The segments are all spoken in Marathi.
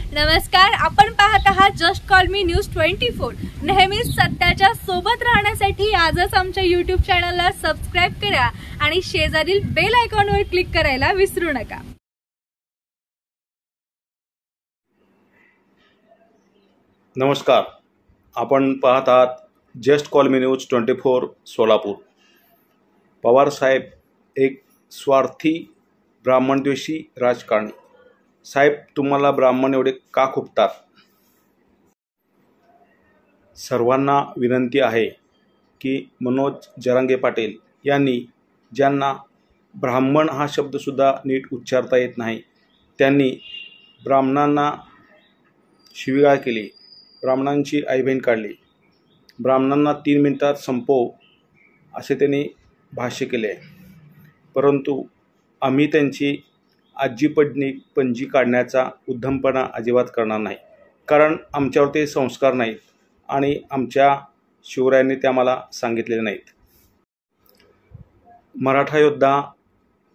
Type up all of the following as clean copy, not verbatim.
नमस्कार, आपण पाहत आहात जस्ट कॉल मी न्यूज 24। नेहमीच सत्याच्या सोबत राहण्यासाठी आजच आमच्या YouTube चॅनलला सबस्क्राइब करा आणि शेजारील बेल आयकॉनवर क्लिक करायला विसरू नका। नमस्कार, आपण पाहत आहात just call me news 24 Solapur. Pawar साहेब एक स्वार्थी ब्राह्मणद्वेषी राजकारणी। साहेब, तुम्हाला ब्राह्मण एवढे का खुपतात? सर्वांना विनंती आहे की मनोज जरांगे पाटील यांनी, ज्यांना ब्राह्मण हा शब्दसुद्धा नीट उच्चारता येत नाही, त्यांनी ब्राह्मणांना शिवीगाळ केली, ब्राह्मणांची आईबहीण काढली, ब्राह्मणांना 3 मिनिटात संपव असे त्यांनी भाष्य केले। परंतु आम्ही त्यांची आजी पणजी काढण्याचा उद्धमपणा अजिबात करणार नाही, कारण आमच्यावर ते संस्कार नाहीत आणि आमच्या शिवरायांनी ते आम्हाला सांगितलेले नाहीत। मराठा योद्धा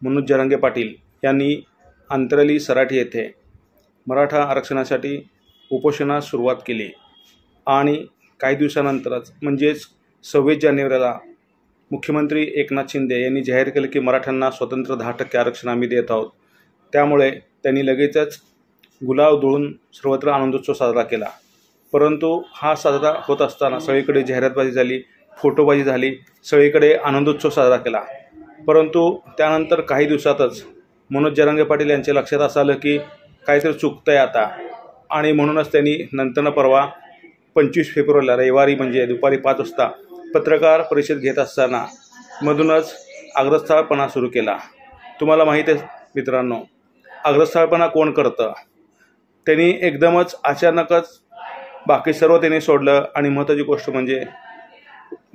मनोज जरांगे पाटील यांनी अंतरली सराटी येथे मराठा आरक्षणासाठी उपोषणास सुरुवात केली आणि काही दिवसानंतरच म्हणजेच 26 जानेवारीला मुख्यमंत्री एकनाथ शिंदे यांनी जाहीर केले की मराठ्यांना स्वतंत्र 10% आरक्षण आम्ही देत आहोत। त्यामुळे त्यांनी लगेचच गुलाब उधळून सर्वत्र आनंदोत्सव साजरा केला। परंतु हा साजरा होत असताना सगळीकडे जाहिरातबाजी झाली, फोटोबाजी झाली, सगळीकडे आनंदोत्सव साजरा केला। परंतु त्यानंतर काही दिवसातच मनोज जरांगे पाटील यांच्या लक्षात असं आलं की काहीतरी चुकतंय आता, आणि म्हणूनच त्यांनी नंतरनं परवा 25 फेब्रुवारीला रविवारी म्हणजे दुपारी 5 वाजता पत्रकार परिषद घेत असताना मधूनच अग्रस्थाळपणा सुरू केला। तुम्हाला माहीत आहे मित्रांनो, अग्रस्थाळपणा कोण करतं? त्यांनी एकदमच अचानकच बाकी सर्व त्यांनी सोडलं आणि महत्त्वाची गोष्ट म्हणजे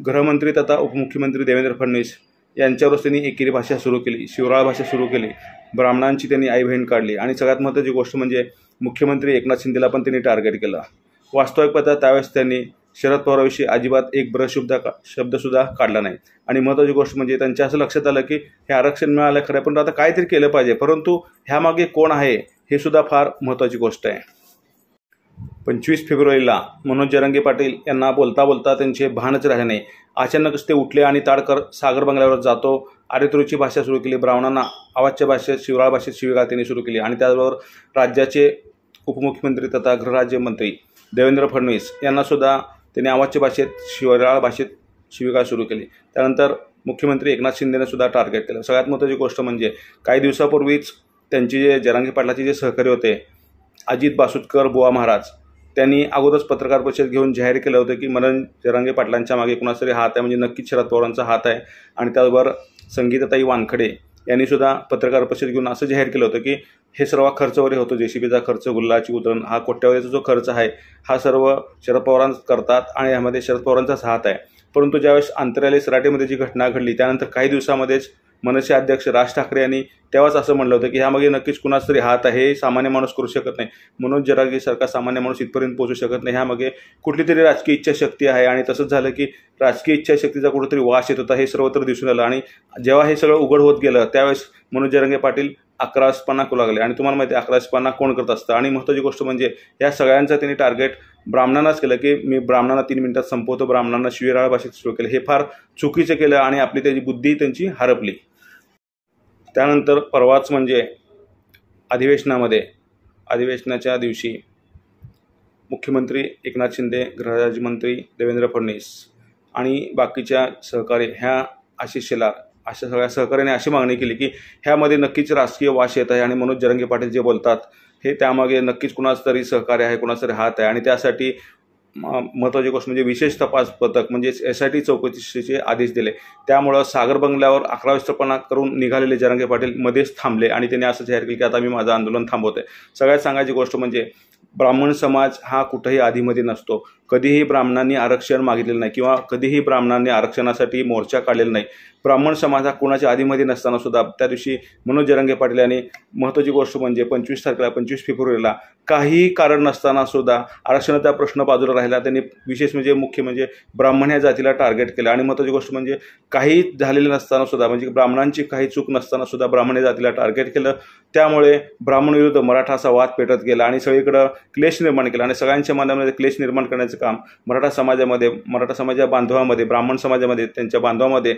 गृहमंत्री तथा उपमुख्यमंत्री देवेंद्र फडणवीस यांच्यावरच त्यांनी एकेरी भाषा सुरू केली, शिवराळ भाषा सुरू केली, ब्राह्मणांची त्यांनी आई बहीण काढली आणि सगळ्यात महत्त्वाची गोष्ट म्हणजे मुख्यमंत्री एकनाथ शिंदेला पण त्यांनी टार्गेट केलं। वास्तविक पाहता त्यावेळेस त्यांनी शरद पवारांविषयी अजिबात एक शब्दसुद्धा काढला नाही आणि महत्त्वाची गोष्ट म्हणजे त्यांच्या असं लक्षात आलं की हे आरक्षण मिळालं खरं, पण आता काहीतरी केलं पाहिजे, परंतु ह्यामागे कोण आहे हे सुद्धा फार महत्त्वाची गोष्ट आहे। 25 फेब्रुवारीला मनोज जरांगे पाटील यांना बोलता बोलता त्यांचे भानच राहिले नाही। अचानकच ते उठले आणि ताडकर सागर बंगल्यावर जातो आरेतुरीची भाषा सुरू केली, ब्राह्मणांना आवाजच्या भाषेत शिवराळ भाषेत शिवीगाळ त्यांनी सुरू केली आणि त्याचबरोबर राज्याचे उपमुख्यमंत्री तथा गृहराज्यमंत्री देवेंद्र फडणवीस यांनासुद्धा त्यांनी आवाजच्या भाषेत शिवराळ भाषेत शिवीगाळ सुरू केली। त्यानंतर मुख्यमंत्री एकनाथ शिंदेने सुद्धा टार्गेट केलं। सगळ्यात महत्त्वाची गोष्ट म्हणजे काही दिवसापूर्वीच त्यांचे जे जरांगे पाटलाचे जे सहकारी होते अजित बासुटकर बुवा महाराज, त्यांनी अगोदरच पत्रकार परिषद घेऊन जाहीर केलं होतं की मनोज जरांगे पाटलांच्या मागे कुणाचा तरी हात आहे, म्हणजे नक्कीच शरद पवारांचा हात आहे। आणि त्याचबरोबर संगीताताई वानखडे यांनी सुद्धा पत्रकार परिषद घेऊन असं जाहीर केलं होतं की हे सर्व खर्च वगैरे होतो, JCBचा खर्च, गुल्लाची उधळण, हा कोट्यावधीचा जो खर्च आहे हा सर्व शरद पवार करतात आणि यामध्ये शरद पवारांचाच हात आहे। परंतु ज्यावेळेस अंतराळी सराटीमध्ये जी घटना घडली त्यानंतर काही दिवसामध्येच मनसे अध्यक्ष राज ठाकरे यांनी तेव्हाच असं म्हणलं होतं की ह्यामागे नक्कीच कुणाचा तरी हात आहे, हे सामान्य माणूस करू शकत नाही, मनोज जरांगे सारखा सामान्य माणूस इथपर्यंत पोहोचू शकत नाही, ह्यामागे कुठली तरी राजकीय इच्छाशक्ती आहे। आणि तसंच झालं की राजकीय इच्छाशक्तीचा कुठेतरी वास येत होता हे सर्वत्र दिसून आलं आणि जेव्हा हे सगळं उघड होत गेलं त्यावेळेस मनोज जरांगे पाटील अकरासपणा करू लागले। आणि तुम्हाला माहिती आहे अकरासपणा कोण करत असतं, आणि महत्त्वाची गोष्ट म्हणजे या सगळ्यांचं त्यांनी टार्गेट ब्राह्मणांनाच केलं की मी ब्राह्मणांना 3 मिनिटात संपवतो, ब्राह्मणांना शिवीगाळ भाषेत सुरू केलं। हे फार चुकीचं केलं आणि आपली त्याची बुद्धी त्यांची हरपली। त्यानंतर परवाच म्हणजे अधिवेशनाच्या दिवशी मुख्यमंत्री एकनाथ शिंदे, गृहराज्यमंत्री देवेंद्र फडणवीस आणि बाकीच्या सहकारी ह्या आशिष शेलार अशा सगळ्या सहकार्याने अशी मागणी केली की ह्यामध्ये नक्कीच राजकीय वास येत आहे आणि मनोज जरांगे पाटील जे बोलतात हे त्यामागे नक्कीच कुणाचं तरी सहकार्य आहे, कुणाचं तरी हात आहे। आणि त्यासाठी महत्त्वाची गोष्ट म्हणजे विशेष तपास पथक म्हणजे SIT चौकशीचे आदेश दिले। त्यामुळं सागर बंगल्यावर अकराविस्तपणा करून निघालेले जरांगे पाटील मध्येच थांबले आणि त्यांनी असं जाहीर केलं की आता मी माझं आंदोलन थांबवतोय। सगळ्यात सांगायची गोष्ट म्हणजे ब्राह्मण समाज हा कुठेही आधीमध्ये नसतो, कधीही ब्राह्मणांनी आरक्षण मागितलेलं नाही किंवा कधीही ब्राह्मणांनी आरक्षणासाठी मोर्चा काढलेला नाही. ब्राह्मण समाज हा कोणाच्या आधीमध्ये नसताना सुद्धा त्या दिवशी मनोज जरांगे पाटील यांनी महत्त्वाची गोष्ट म्हणजे 25 फेब्रुवारीला काहीही कारण नसताना सुद्धा आरक्षणाचा प्रश्न बाजूला राहिला. त्यांनी विशेष म्हणजे मुख्य म्हणजे ब्राह्मण या जातीला टार्गेट केलं आणि महत्त्वाची गोष्ट म्हणजे काही झालेलं नसताना सुद्धा म्हणजे ब्राह्मणांची काही चूक नसताना सुद्धा ब्राह्मण या जातीला टार्गेट केलं. त्यामुळे ब्राह्मण विरुद्ध मराठा असा वाद पेटत गेला आणि सगळीकडं क्लेश निर्माण केला आणि सगळ्यांच्या मनामध्ये क्लेश निर्माण करण्याचं काम मराठा समाजा बांधवामध्ये ब्राह्मण समाजामध्ये त्यांच्या बांधवामध्ये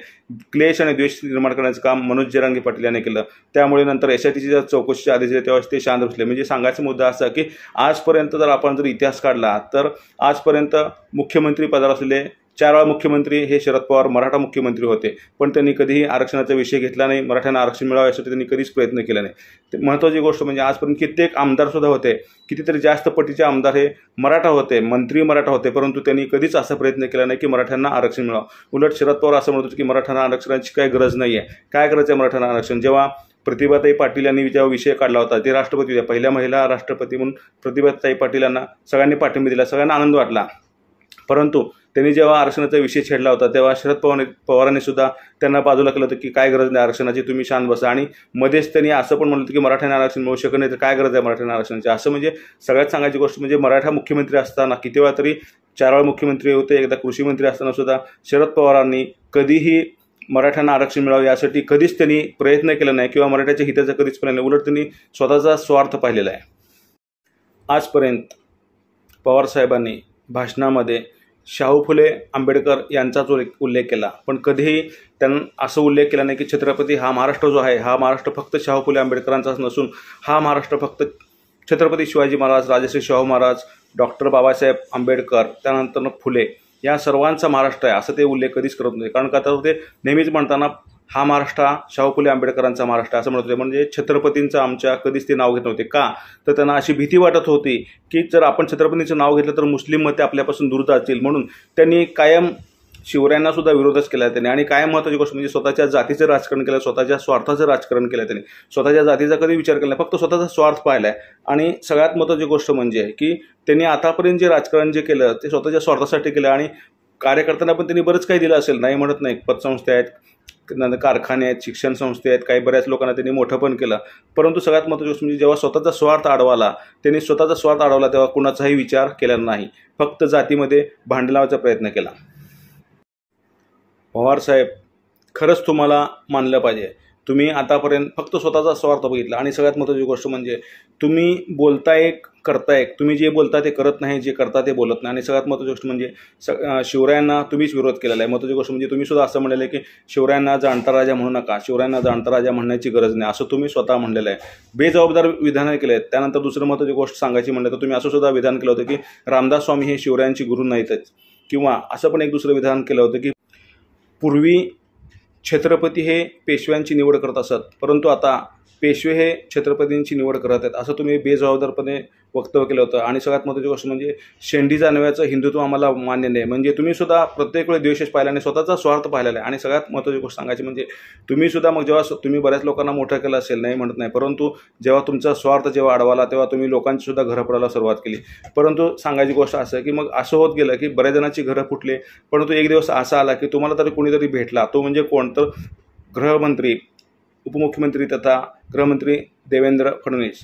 क्लेश आणि द्वेष निर्माण करण्याचं काम मनोज जरांगे पाटील यांनी केलं. त्यामुळे नंतर SITची जेव्हा चौकशीच्या आदेश दिले तेव्हा ते शांत बसले. म्हणजे सांगायचा मुद्दा असा की आजपर्यंत जर आपण जर इतिहास काढला तर आजपर्यंत मुख्यमंत्री पदावर असलेले 4 वेळा मुख्यमंत्री हे शरद पवार मराठा मुख्यमंत्री होते, पण त्यांनी कधीही आरक्षणाचा विषय घेतला नाही. मराठ्यांना आरक्षण मिळावं यासाठी त्यांनी कधीच प्रयत्न केला नाही. महत्त्वाची गोष्ट म्हणजे आजपर्यंत कित्येक आमदार सुद्धा होते, कितीतरी जास्त पटीचे आमदार हे मराठा होते, मंत्री मराठा होते, परंतु त्यांनी कधीच असा प्रयत्न केला नाही की मराठ्यांना आरक्षण मिळावं. उलट शरद पवार असं म्हणत होते की मराठ्यांना आरक्षणाची काही गरज नाही आहे. काय करायचं आहे मराठ्यांना आरक्षण? जेव्हा प्रतिभाताई पाटील यांनी जेव्हा विषय काढला होता, ते राष्ट्रपती होत्या, पहिल्या महिला राष्ट्रपती म्हणून प्रतिभाताई पाटील यांना सगळ्यांनी पाठिंबा दिला, सगळ्यांना आनंद वाटला. परंतु त्यांनी जेव्हा आरक्षणाचा विषय छेडला होता तेव्हा शरद पवारांनी सुद्धा त्यांना बाजूला केलं होतं की काय गरज नाही आरक्षणाची, तुम्ही शांत बसा. आणि मध्येच त्यांनी असं पण म्हणलं होतं की मराठ्यांना आरक्षण मिळू शकत नाही तर काय गरज आहे मराठ्यांना आरक्षणाची. असं म्हणजे सगळ्यात सांगायची गोष्ट म्हणजे मराठा मुख्यमंत्री असताना किती वेळा तरी 4 वेळा मुख्यमंत्री होते, एकदा कृषी मंत्री असताना सुद्धा शरद पवारांनी कधीही मराठ्यांना आरक्षण मिळावं यासाठी कधीच त्यांनी प्रयत्न केला नाही किंवा मराठ्याच्या हिताचा कधीच पाहिलं नाही. उलट त्यांनी स्वतःचा स्वार्थ पाहिलेला आहे. आजपर्यंत पवारसाहेबांनी भाषणामध्ये शाहू फुले आंबेडकर यांचाच उल्लेख केला, पण कधीही त्यांना असं उल्लेख केला नाही की छत्रपती हा महाराष्ट्र जो आहे हा महाराष्ट्र फक्त शाहू फुले आंबेडकरांचाच नसून हा महाराष्ट्र फक्त छत्रपती शिवाजी महाराज, राजश्री शाहू महाराज, डॉक्टर बाबासाहेब आंबेडकर, त्यानंतर फुले या सर्वांचा महाराष्ट्र आहे असं ते उल्लेख कधीच करत नव्हते. कारण का तर ते नेहमीच म्हणताना हा महाराष्ट्र शाहू फुले आंबेडकरांचा महाराष्ट्र असं म्हणत होते. म्हणजे छत्रपतींचं आमच्या कधीच ते नाव घेत नव्हते. का तर त्यांना अशी भीती वाटत होती की जर आपण छत्रपतींचं नाव घेतलं तर मुस्लिम मते आपल्यापासून दूर जातील, म्हणून त्यांनी कायम शिवरायांना सुद्धा विरोधच केला त्यांनी. आणि काय महत्त्वाची गोष्ट म्हणजे स्वतःच्या जातीचं राजकारण केलं, स्वतःच्या स्वार्थाचं राजकारण केलं त्यांनी. स्वतःच्या जातीचा कधी विचार केला नाही, फक्त स्वतःचा स्वार्थ पाहिला आहे. आणि सगळ्यात महत्त्वाची गोष्ट म्हणजे की त्यांनी आतापर्यंत जे राजकारण जे केलं ते स्वतःच्या स्वार्थासाठी केलं. आणि कार्यकर्त्यांना पण त्यांनी बरंच काही दिलं असेल, नाही म्हणत नाही, पतसंस्था आहेत, कारखाने आहेत, शिक्षण संस्थे आहेत, काही बऱ्याच लोकांना त्यांनी मोठं पण केलं. परंतु सगळ्यात महत्त्वाची गोष्ट म्हणजे जेव्हा स्वतःचा स्वार्थ अडवला तेव्हा कुणाचाही विचार केला नाही, फक्त जातीमध्ये भांडण लावायचा प्रयत्न केला. पवारसाहेब खरंच तुम्हाला मानलं पाहिजे, तुम्ही आतापर्यंत फक्त स्वतःचा स्वार्थ बघितला. आणि सगळ्यात महत्त्वाची गोष्ट म्हणजे तुम्ही बोलता एक करता एक, तुम्ही जे बोलता ते करत नाही, जे करता ते बोलत नाही. आणि सगळ्यात महत्त्वाची गोष्ट म्हणजे शिवरायांना तुम्हीच विरोध केलेला आहे. महत्त्वाची गोष्ट म्हणजे तुम्ही सुद्धा असं म्हणलेलं आहे की शिवरायांना जाणता राजा म्हणू नका, शिवरायांना जाणता राजा म्हणण्याची गरज नाही असं तुम्ही स्वतः म्हणलेलं आहे. बेजबाबदार विधानं केले आहेत. त्यानंतर दुसरं महत्त्वाची गोष्ट सांगायची म्हणलं तर तुम्ही असं सुद्धा विधान केलं होतं की रामदास स्वामी हे शिवरायांची गुरु नाहीतच, किंवा असं पण एक दुसरं विधान केलं होतं की पूर्वी छत्रपती हे पेशव्यांची निवड करत असत, परंतु आता पेशवे हे छत्रपतींची निवड करत आहेत असं तुम्ही बेजबाबदारपणे वक्तव्य केलं होतं. आणि सगळ्यात महत्त्वाची गोष्ट म्हणजे शेंडी जाणव्याचं हिंदुत्व आम्हाला मान्य नाही, म्हणजे तुम्ही सुद्धा प्रत्येक वेळी द्वेषच पाहिला आणि स्वतःचा स्वार्थ पाहिलेला आहे. आणि सगळ्यात महत्त्वाची गोष्ट सांगायची म्हणजे तुम्ही सुद्धा मग जेव्हा तुम्ही बऱ्याच लोकांना मोठं केलं असेल, नाही म्हणत नाही, परंतु जेव्हा तुमचा स्वार्थ जेव्हा अडवाला तेव्हा तुम्ही लोकांची सुद्धा घरं पडायला सुरुवात केली. परंतु सांगायची गोष्ट असं की मग असं होत गेलं की बऱ्याच जणांची घरं फुटले. परंतु एक दिवस असा आला की तुम्हाला तरी कोणीतरी भेटला, तो म्हणजे कोण तर गृहमंत्री, उपमुख्यमंत्री तथा गृहमंत्री देवेंद्र फडणवीस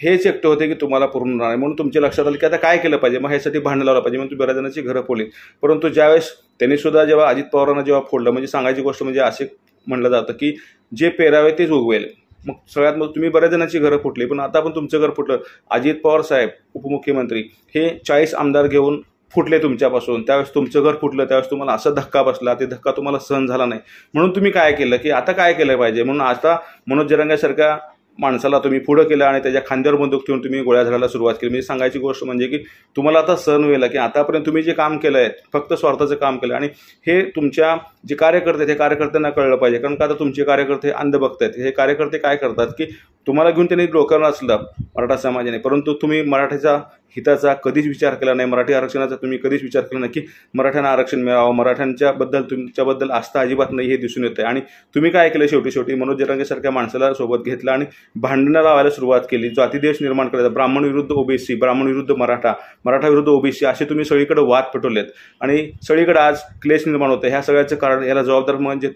हेच एकटे होते की तुम्हाला पुरून होणार आहे. म्हणून तुमच्या लक्षात आलं की आता काय केलं पाहिजे, मग ह्यासाठी भांडण लावलं पाहिजे, म्हणून तुम्ही बऱ्याच जणांची घरं फोडली. परंतु ज्यावेळेस त्यांनी सुद्धा जेव्हा अजित पवारांना जेव्हा फोडलं, म्हणजे सांगायची गोष्ट म्हणजे असे म्हणलं जातं की जे पेरावे तेच उगवेल. मग सगळ्यात मग तुम्ही बऱ्याच जणांची घरं फुटली, पण आता पण तुमचं घर फुटलं. अजित पवार साहेब उपमुख्यमंत्री हे 40 आमदार घेऊन फुटले तुमच्यापासून, त्यावेळेस तुमचं घर फुटलं, त्यावेळेस तुम्हाला असा धक्का बसला, ते धक्का तुम्हाला सहन झाला नाही. म्हणून तुम्ही काय केलं की आता काय केलं पाहिजे, म्हणून आता मनोज जरांगेसारख्या माणसाला तुम्ही पुढं केलं आणि त्याच्या खांद्यावर बंदूक ठेवून तुम्ही गोळ्या झाडायला सुरुवात केली. म्हणजे सांगायची गोष्ट म्हणजे की तुम्हाला आता सहन होईल की आतापर्यंत तुम्ही जे काम केलं आहे फक्त स्वार्थाचं काम केलं. आणि हे तुमच्या जे कार्यकर्ते हे कार्यकर्त्यांना कळलं पाहिजे, कारण का आता तुमचे कार्यकर्ते अंधभक्त आहेत. हे कार्यकर्ते काय करतात की तुम्हाला घेऊन त्यांनी डोक्यावर असलं मराठा समाजाने, परंतु तुम्ही मराठ्याचा हिताचा कधीच विचार केला नाही, मराठी आरक्षणाचा तुम्ही कधीच विचार केला नाही की मराठ्यांना आरक्षण मिळावं, मराठ्यांच्याबद्दल तुमच्याबद्दल आस्था अजिबात नाही हे दिसून येतं. आणि तुम्ही काय केलं, शेवटी मनोज जरांगेसारख्या माणसाला सोबत घेतलं आणि भांडणं लावायला सुरुवात केली, जातीदेश निर्माण करायचा, ब्राह्मण विरुद्ध ओबीसी, ब्राह्मण विरुद्ध मराठा, मराठा विरुद्ध ओबीसी असे तुम्ही सगळीकडे वाद पेटवलेत आणि सगळीकडे आज क्लेश निर्माण होतं. ह्या सगळ्याचं कारण, याला जबाबदार म्हणजे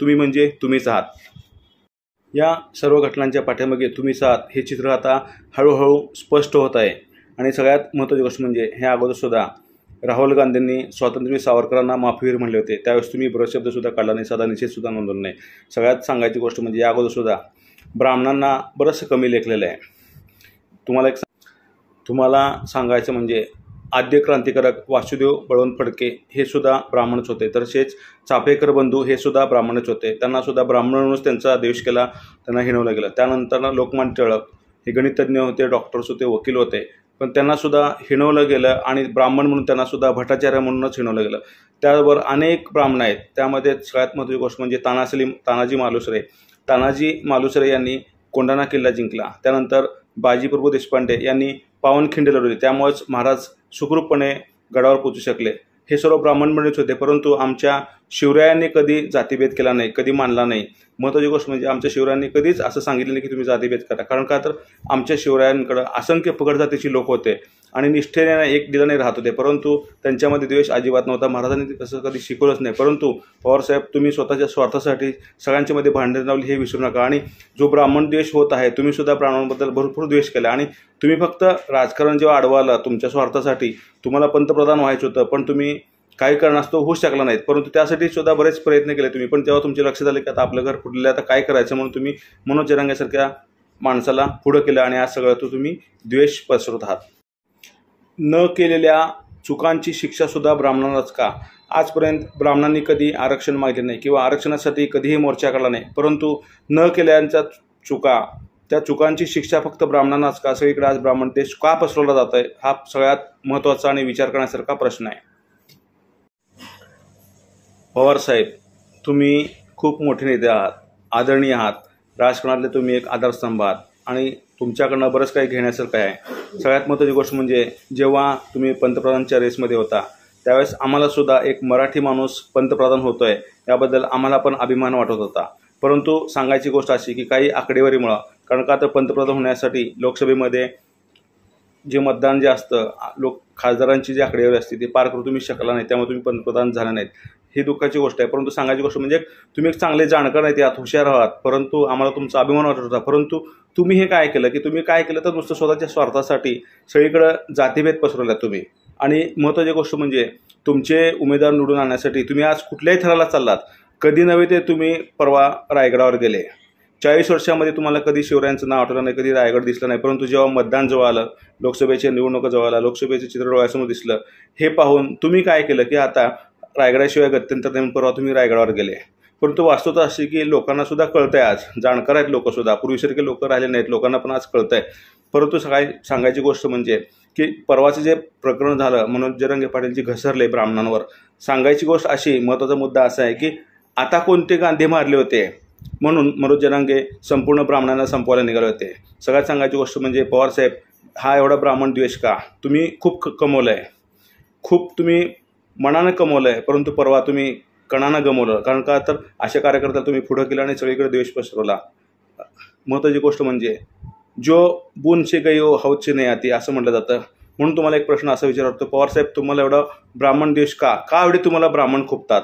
तुम्हीच आहात. या सर्व घटनांच्या पाठीमागे तुम्हीच आहात हे चित्र आता हळूहळू स्पष्ट होत आहे. आणि सगळ्यात महत्त्वाची गोष्ट म्हणजे ह्या अगोदरसुद्धा राहुल गांधींनी स्वातंत्र्यवीर सावरकरांना माफीवीर म्हणले होते, त्यावेळेस तुम्ही बरेच शब्दसुद्धा काढला नाही, साधा निषेधसुद्धा नोंदवला नाही. सगळ्यात सांगायची गोष्ट म्हणजे या अगोदरसुद्धा ब्राह्मणांना बरंचसं कमी लेखलेलं आहे. तुम्हाला सांगायचं म्हणजे आद्य क्रांतिकारक वासुदेव बळवंत फडके हे सुद्धा ब्राह्मणच होते, तसेच चाफेकर बंधू हे सुद्धा ब्राह्मणच होते. त्यांनासुद्धा ब्राह्मणांवरूनच त्यांचा देश केला, त्यांना हिणवलं गेलं. त्यानंतर लोकमान्य टिळक हे गणितज्ञ होते, डॉक्टर्स होते, वकील होते, पण त्यांनासुद्धा हिणवलं गेलं आणि ब्राह्मण म्हणून त्यांनासुद्धा भट्टाचार्य म्हणूनच हिणवलं गेलं. त्याबरोबर अनेक ब्राह्मण आहेत, त्यामध्ये सगळ्यात महत्त्वाची गोष्ट म्हणजे तानाजी मालुसरे यांनी कोंढाणा किल्ला जिंकला. त्यानंतर बाजीप्रभू देशपांडे यांनी पावनखिंड लढवली, त्यामुळेच महाराज सुखरूपपणे गडावर पोहोचू शकले. हे सर्व ब्राह्मण मंडळीच होते, परंतु आमच्या शिवरायांनी कधी जातीभेद केला नाही, कधी मानला नाही. महत्त्वाची गोष्ट म्हणजे आमच्या शिवरायांनी कधीच असं सांगितलं नाही की तुम्ही जातीभेद करा, कारण का तर आमच्या शिवरायांकडं असंख्य पगड जातीची लोक होते आणि निष्ठेने एक दिलाने राहत होते, परंतु त्यांच्यामध्ये द्वेष अजिबात नव्हता. महाराजांनी तसं कधी शिकवलंच नाही. परंतु पवारसाहेब, तुम्ही स्वतःच्या स्वार्थासाठी सगळ्यांच्यामध्ये भांडण लावली हे विसरू नका. आणि जो ब्राह्मण द्वेष होत आहे, तुम्ही सुद्धा ब्राह्मणांबद्दल भरपूर द्वेष केला आणि तुम्ही फक्त राजकारण जेव्हा अडवा आला तुमच्या स्वार्थासाठी, तुम्हाला पंतप्रधान व्हायचं होतं, पण तुम्ही काही कारणास्तव होऊ शकला नाहीत, परंतु त्यासाठी सुद्धा बरेच प्रयत्न केले तुम्ही. पण तेव्हा तुमचे लक्षात आले की आता आपलं घर फुटलेलं, आता काय करायचं, म्हणून तुम्ही मनोज जरांगेसारख्या माणसाला पुढं केलं आणि आज सगळं तुम्ही द्वेष पसरवत आहात. न केलेल्या चुकांची शिक्षासुद्धा ब्राह्मणांनाच का? आजपर्यंत ब्राह्मणांनी कधी आरक्षण मागले नाही किंवा आरक्षणासाठी कधीही मोर्चा काढला नाही, परंतु न केल्याच्या चुका, त्या चुकांची शिक्षा फक्त ब्राह्मणांनाच का? सगळीकडे आज ब्राह्मण देश का पसरवला जात आहे, हा सगळ्यात महत्त्वाचा आणि विचार करण्यासारखा प्रश्न आहे. पवारसाहेब, तुम्ही खूप मोठे नेते आहात, आदरणीय आहात, राजकारणातले तुम्ही एक आधारस्तंभ आहात आणि तुमच्याकडनं बरंच काही घेण्यासारखं आहे. सगळ्यात महत्त्वाची गोष्ट म्हणजे जेव्हा तुम्ही पंतप्रधानच्या रेसमध्ये होता त्यावेळेस आम्हालासुद्धा एक मराठी माणूस पंतप्रधान होतो आहे याबद्दल आम्हाला पण अभिमान वाटत होता. परंतु सांगायची गोष्ट अशी की काही आकडेवारीमुळं, कारण का तर पंतप्रधान होण्यासाठी लोकसभेमध्ये जे मतदान जे असतं, खासदारांची जी आकडेवारी असते ती पार करू तुम्ही शकला नाही, त्यामुळे तुम्ही पंतप्रधान झाला नाहीत. ही दुःखाची गोष्ट आहे. परंतु सांगायची गोष्ट म्हणजे तुम्ही एक चांगले जाणकार नाही, यात हुशार आहात, परंतु आम्हाला तुमचा अभिमान वाटत होता. परंतु तुम्ही हे काय केलं की तुम्ही काय केलं तर नुसतं स्वतःच्या स्वार्थासाठी सगळीकडं जातीभेद पसरवला तुम्ही. आणि महत्त्वाची गोष्ट म्हणजे तुमचे उमेदवार निवडून आणण्यासाठी तुम्ही आज कुठल्याही थराला चाललात. कधी नव्हे ते तुम्ही परवा रायगडावर गेले. 40 वर्षामध्ये तुम्हाला कधी शिवरायांचं नाव आठवलं नाही, कधी रायगड दिसलं नाही, परंतु जेव्हा मतदान जवळ आलं, लोकसभेच्या निवडणुका जवळ आलं, लोकसभेचं चित्र डोळ्यासमोर दिसलं, हे पाहून तुम्ही काय केलं की आता रायगडाशिवाय गत्यंतर नेऊन परवा तुम्ही रायगडावर गेले. परंतु वास्तवता अशी की लोकांना सुद्धा कळतंय, आज जाणकार आहेत लोकसुद्धा, पूर्वीसारखे लोक राहिले नाहीत, लोकांना पण आज कळतंय. परंतु सांगायची गोष्ट म्हणजे की परवाचं जे प्रकरण झालं, मनोज जरांगे पाटील जी घसरले ब्राह्मणांवर, सांगायची गोष्ट अशी, महत्त्वाचा मुद्दा असा आहे की आता कोणते गांधी मारले होते म्हणून मनोज जरांगे संपूर्ण ब्राह्मणांना संपवायला निघाले होते. सगळ्यात सांगायची गोष्ट म्हणजे पवारसाहेब, हा एवढा ब्राह्मण द्वेष का? तुम्ही खूप कमवलं आहे, खूप तुम्ही मनानं कमवलं आहे, परंतु परवा तुम्ही कणानं गमवलं, कारण का तर अशा कार्यकर्त्याला तुम्ही पुढं केलं आणि सगळीकडे द्वेष पसरवला. महत्त्वाची गोष्ट म्हणजे जो बुनशे गई हो हौचे नाही आती असं म्हटलं जातं. म्हणून तुम्हाला एक प्रश्न असा विचारतो, पवारसाहेब तुम्हाला एवढा ब्राह्मण द्वेष का? एवढे तुम्हाला ब्राह्मण खुपतात?